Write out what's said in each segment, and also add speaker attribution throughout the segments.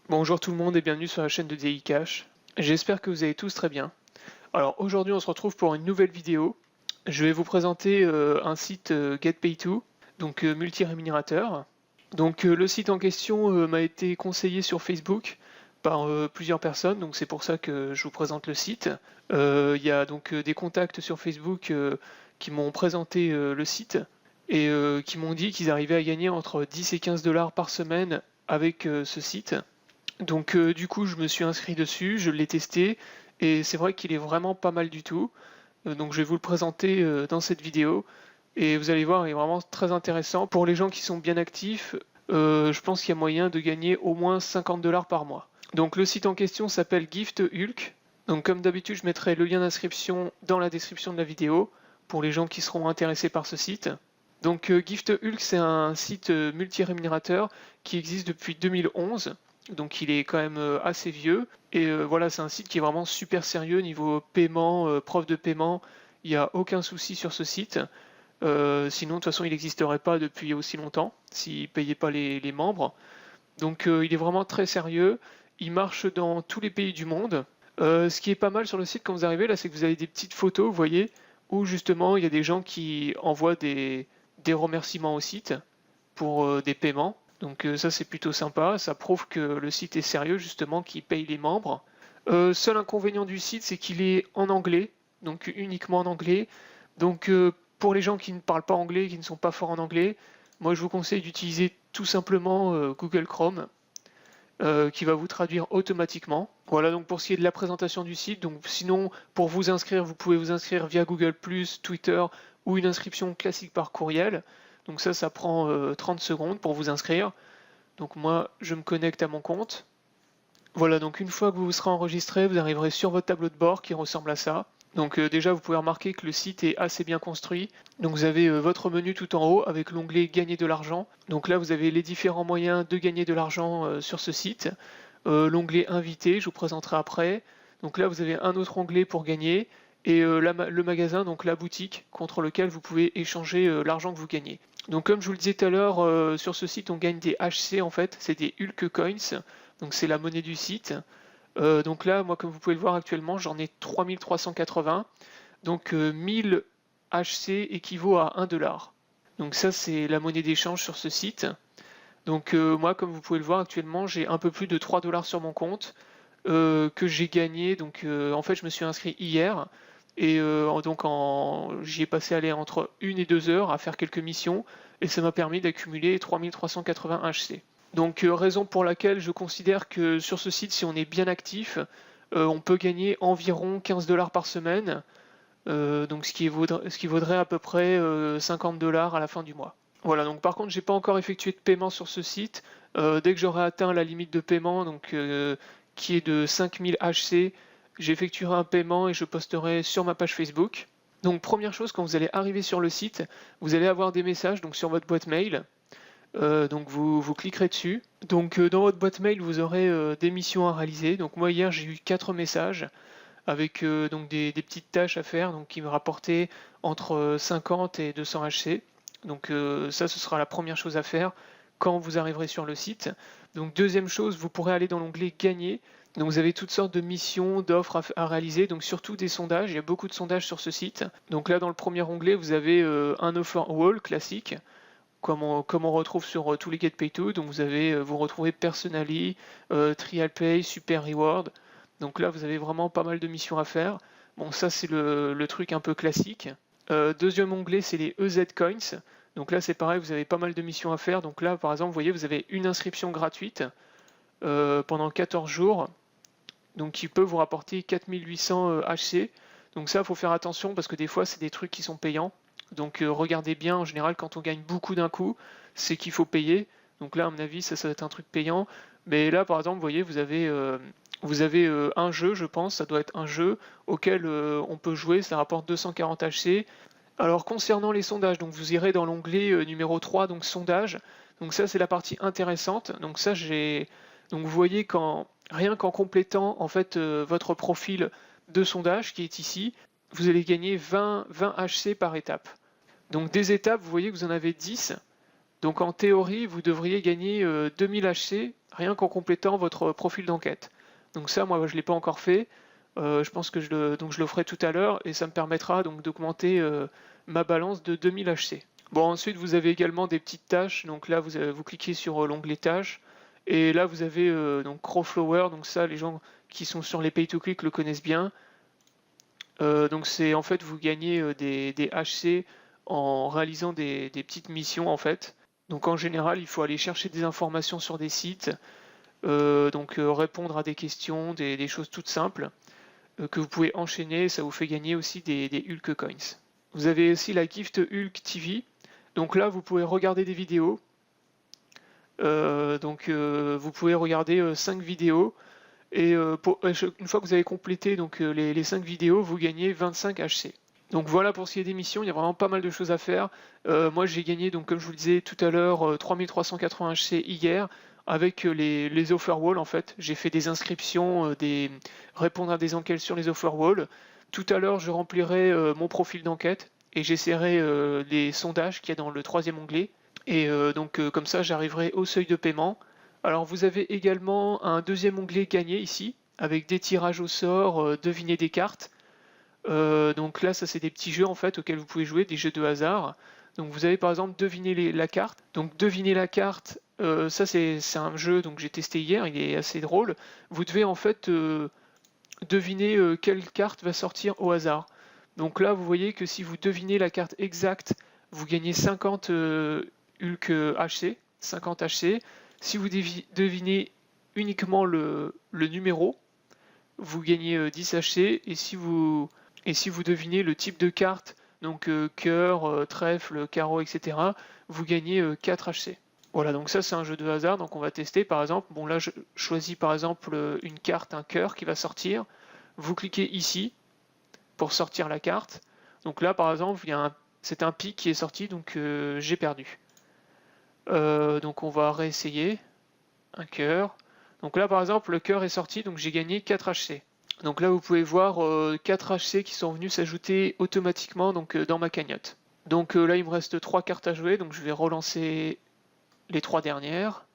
Speaker 1: Bonjour tout le monde et bienvenue sur la chaîne de DI Cash. J'espère que vous allez tous très bien. Alors aujourd'hui on se retrouve pour une nouvelle vidéo. Je vais vous présenter un site GetPay2, donc multi-rémunérateur. Donc le site en question m'a été conseillé sur Facebook par plusieurs personnes, donc c'est pour ça que je vous présente le site. Il y a donc des contacts sur Facebook qui m'ont présenté le site et qui m'ont dit qu'ils arrivaient à gagner entre 10 et 15 dollars par semaine avec ce site. Donc du coup je me suis inscrit dessus, je l'ai testé et c'est vrai qu'il est vraiment pas mal du tout. Donc je vais vous le présenter dans cette vidéo et vous allez voir, il est vraiment très intéressant. Pour les gens qui sont bien actifs, je pense qu'il y a moyen de gagner au moins 50 dollars par mois. Donc le site en question s'appelle Gift Hulk. Donc comme d'habitude je mettrai le lien d'inscription dans la description de la vidéo pour les gens qui seront intéressés par ce site. Donc Gift Hulk c'est un site multi-rémunérateur qui existe depuis 2011. Donc il est quand même assez vieux. Et voilà, c'est un site qui est vraiment super sérieux niveau paiement, preuve de paiement. Il n'y a aucun souci sur ce site. Sinon, de toute façon, il n'existerait pas depuis aussi longtemps s'il ne payait pas les membres. Donc il est vraiment très sérieux. Il marche dans tous les pays du monde. Ce qui est pas mal sur le site quand vous arrivez là, c'est que vous avez des petites photos, vous voyez, où justement il y a des gens qui envoient des remerciements au site pour des paiements. Donc ça c'est plutôt sympa, ça prouve que le site est sérieux justement, qu'il paye les membres. Seul inconvénient du site c'est qu'il est en anglais, donc uniquement en anglais. Donc pour les gens qui ne parlent pas anglais, qui ne sont pas forts en anglais, moi je vous conseille d'utiliser tout simplement Google Chrome qui va vous traduire automatiquement. Voilà donc pour ce qui est de la présentation du site. Donc sinon pour vous inscrire, vous pouvez vous inscrire via Google+, Twitter ou une inscription classique par courriel. Donc ça prend 30 secondes pour vous inscrire. Donc moi je me connecte à mon compte. Voilà, donc une fois que vous vous serez enregistré, vous arriverez sur votre tableau de bord qui ressemble à ça. Donc déjà, vous pouvez remarquer que le site est assez bien construit. Donc vous avez votre menu tout en haut avec l'onglet Gagner de l'argent. Donc là, vous avez les différents moyens de gagner de l'argent sur ce site. L'onglet Invité, je vous présenterai après. Donc là, vous avez un autre onglet pour gagner. Et le magasin, donc la boutique, contre lequel vous pouvez échanger l'argent que vous gagnez. Donc comme je vous le disais tout à l'heure, sur ce site, on gagne des HC en fait, c'est des Hulk Coins. Donc c'est la monnaie du site. Donc là, moi, comme vous pouvez le voir actuellement, j'en ai 3380. Donc 1000 HC équivaut à 1 dollar. Donc ça, c'est la monnaie d'échange sur ce site. Donc moi, comme vous pouvez le voir actuellement, j'ai un peu plus de 3 dollars sur mon compte que j'ai gagné. Donc en fait, je me suis inscrit hier. Et donc j'y ai passé aller entre 1 et 2 heures à faire quelques missions. Et ça m'a permis d'accumuler 3380 HC. Donc raison pour laquelle je considère que sur ce site, si on est bien actif, on peut gagner environ 15 dollars par semaine, donc ce qui vaudrait à peu près 50 dollars à la fin du mois. Voilà, donc par contre, j'ai pas encore effectué de paiement sur ce site. Dès que j'aurai atteint la limite de paiement, donc qui est de 5000 HC, j'effectuerai un paiement et je posterai sur ma page Facebook. Donc première chose, quand vous allez arriver sur le site, vous allez avoir des messages donc sur votre boîte mail. Donc vous cliquerez dessus. Donc dans votre boîte mail, vous aurez des missions à réaliser. Donc moi hier j'ai eu 4 messages avec donc des petites tâches à faire donc qui me rapportaient entre 50 et 200 HC. Donc ça ce sera la première chose à faire quand vous arriverez sur le site. Donc deuxième chose, vous pourrez aller dans l'onglet Gagner. Donc vous avez toutes sortes de missions, d'offres à réaliser, donc surtout des sondages. Il y a beaucoup de sondages sur ce site. Donc là dans le premier onglet, vous avez un offer wall classique comme on retrouve sur tous les GetPay2. Donc vous retrouvez Personally, Trial Pay, Super Reward. Donc là vous avez vraiment pas mal de missions à faire. Bon ça c'est le truc un peu classique. Deuxième onglet c'est les EZ Coins. Donc là c'est pareil, vous avez pas mal de missions à faire. Donc là par exemple vous voyez vous avez une inscription gratuite pendant 14 jours. Donc qui peut vous rapporter 4800 HC. Donc ça il faut faire attention parce que des fois c'est des trucs qui sont payants. Donc regardez bien, en général quand on gagne beaucoup d'un coup, c'est qu'il faut payer. Donc là à mon avis ça va être un truc payant. Mais là par exemple vous voyez vous avez un jeu je pense, ça doit être un jeu auquel on peut jouer, ça rapporte 240 HC. Alors concernant les sondages, donc vous irez dans l'onglet numéro 3, donc sondage. Donc ça c'est la partie intéressante. Donc ça donc vous voyez rien qu'en complétant en fait votre profil de sondage qui est ici, vous allez gagner 20 HC par étape. Donc des étapes, vous voyez que vous en avez 10. Donc en théorie, vous devriez gagner 2000 HC rien qu'en complétant votre profil d'enquête. Donc ça, moi, je ne l'ai pas encore fait. Je pense que donc je le ferai tout à l'heure et ça me permettra donc d'augmenter ma balance de 2000 HC. Bon, ensuite, vous avez également des petites tâches. Donc là, vous cliquez sur l'onglet tâches. Et là, vous avez donc Crowflower. Donc ça, les gens qui sont sur les pay-to-click le connaissent bien. Donc c'est en fait, vous gagnez des HC en réalisant des petites missions en fait. Donc en général, il faut aller chercher des informations sur des sites, répondre à des questions, des choses toutes simples que vous pouvez enchaîner. Ça vous fait gagner aussi des Hulk Coins. Vous avez aussi la Gift Hulk TV. Donc là, vous pouvez regarder des vidéos. Vous pouvez regarder 5 vidéos. Et une fois que vous avez complété donc, les 5 vidéos, vous gagnez 25 HC. Donc voilà pour ce qui est des missions, il y a vraiment pas mal de choses à faire. Moi j'ai gagné, donc, comme je vous le disais tout à l'heure, 3380 HC hier avec les offerwall en fait. J'ai fait des inscriptions, répondre à des enquêtes sur les offerwall. Tout à l'heure je remplirai mon profil d'enquête et j'essaierai les sondages qu'il y a dans le 3e onglet. Et comme ça j'arriverai au seuil de paiement. Alors vous avez également un 2e onglet gagné ici, avec des tirages au sort, deviner des cartes. Donc là, ça c'est des petits jeux en fait auxquels vous pouvez jouer, des jeux de hasard. Donc vous avez par exemple deviner la carte. Donc deviner la carte, ça c'est un jeu que j'ai testé hier, il est assez drôle. Vous devez en fait deviner quelle carte va sortir au hasard. Donc là, vous voyez que si vous devinez la carte exacte, vous gagnez 50 Hulk HC, 50 HC. Si vous devinez uniquement le numéro, vous gagnez 10 HC. Et si vous devinez le type de carte, donc cœur, trèfle, carreau, etc., vous gagnez 4 HC. Voilà, donc ça c'est un jeu de hasard, donc on va tester par exemple. Bon là je choisis par exemple une carte, un cœur qui va sortir. Vous cliquez ici pour sortir la carte. Donc là par exemple, c'est un pic qui est sorti, donc j'ai perdu. Donc on va réessayer. Un cœur. Donc là par exemple le cœur est sorti, donc j'ai gagné 4 HC. Donc là vous pouvez voir 4 HC qui sont venus s'ajouter automatiquement dans ma cagnotte. Donc là il me reste 3 cartes à jouer, donc je vais relancer les 3 dernières.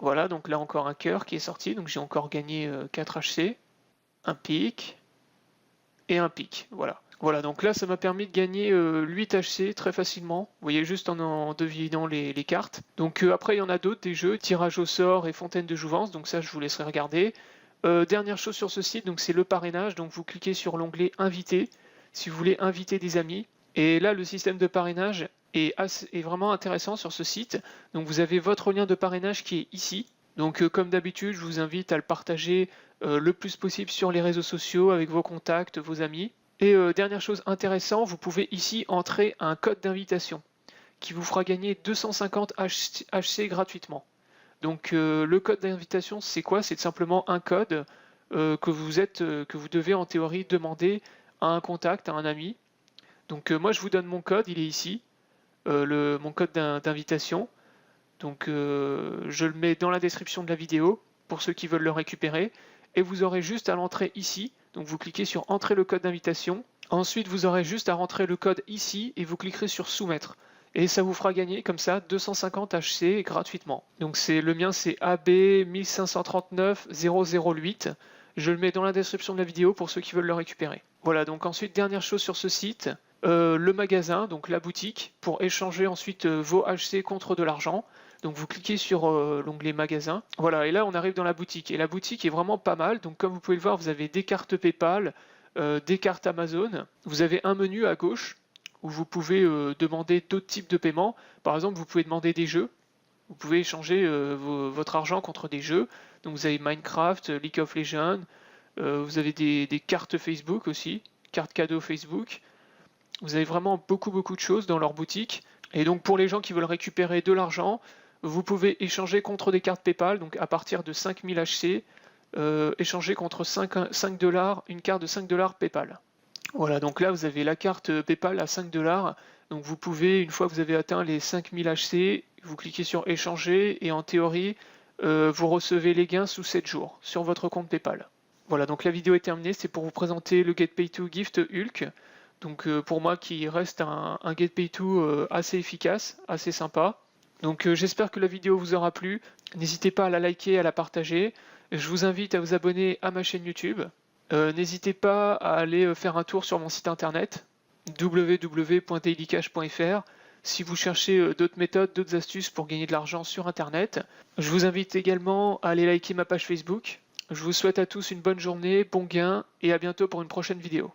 Speaker 1: Voilà, donc là encore un cœur qui est sorti, donc j'ai encore gagné 4 HC, un pic et un pic, voilà. Voilà, donc là ça m'a permis de gagner 8 HC très facilement, vous voyez juste en devinant les cartes. Donc après il y en a d'autres, des jeux, tirage au sort et fontaine de jouvence, donc ça je vous laisserai regarder. Dernière chose sur ce site, donc c'est le parrainage, donc vous cliquez sur l'onglet inviter, si vous voulez inviter des amis. Et là le système de parrainage est vraiment intéressant sur ce site. Donc vous avez votre lien de parrainage qui est ici. Donc comme d'habitude, je vous invite à le partager le plus possible sur les réseaux sociaux avec vos contacts, vos amis. Et dernière chose intéressante, vous pouvez ici entrer un code d'invitation qui vous fera gagner 250 HC gratuitement. Donc le code d'invitation, c'est quoi? C'est simplement un code que vous devez en théorie demander à un contact, à un ami. Donc moi je vous donne mon code, il est ici, mon code d'invitation. Donc je le mets dans la description de la vidéo pour ceux qui veulent le récupérer. Et vous aurez juste à l'entrer ici. Donc vous cliquez sur entrer le code d'invitation. Ensuite vous aurez juste à rentrer le code ici et vous cliquerez sur soumettre. Et ça vous fera gagner comme ça 250 HC gratuitement. Donc le mien c'est AB1539008. Je le mets dans la description de la vidéo pour ceux qui veulent le récupérer. Voilà, donc ensuite dernière chose sur ce site, le magasin, donc la boutique, pour échanger ensuite vos HC contre de l'argent. Donc vous cliquez sur l'onglet magasin. Voilà, et là on arrive dans la boutique. Et la boutique est vraiment pas mal. Donc comme vous pouvez le voir, vous avez des cartes PayPal, des cartes Amazon. Vous avez un menu à gauche où vous pouvez demander d'autres types de paiements. Par exemple, vous pouvez demander des jeux. Vous pouvez échanger votre argent contre des jeux. Donc vous avez Minecraft, League of Legends. Vous avez des cartes Facebook aussi, cartes cadeaux Facebook. Vous avez vraiment beaucoup de choses dans leur boutique. Et donc pour les gens qui veulent récupérer de l'argent, vous pouvez échanger contre des cartes PayPal, donc à partir de 5000 HC, échanger contre 5 $, une carte de 5 $ PayPal. Voilà, donc là vous avez la carte PayPal à 5 $, donc vous pouvez, une fois que vous avez atteint les 5000 HC, vous cliquez sur échanger et en théorie, vous recevez les gains sous 7 jours sur votre compte PayPal. Voilà, donc la vidéo est terminée, c'est pour vous présenter le GetPay2 Gift Hulk. Donc pour moi qui reste un GetPay2 assez efficace, assez sympa. Donc j'espère que la vidéo vous aura plu. N'hésitez pas à la liker, à la partager. Je vous invite à vous abonner à ma chaîne YouTube. N'hésitez pas à aller faire un tour sur mon site internet www.dailycash.fr si vous cherchez d'autres méthodes, d'autres astuces pour gagner de l'argent sur internet. Je vous invite également à aller liker ma page Facebook. Je vous souhaite à tous une bonne journée, bon gain et à bientôt pour une prochaine vidéo.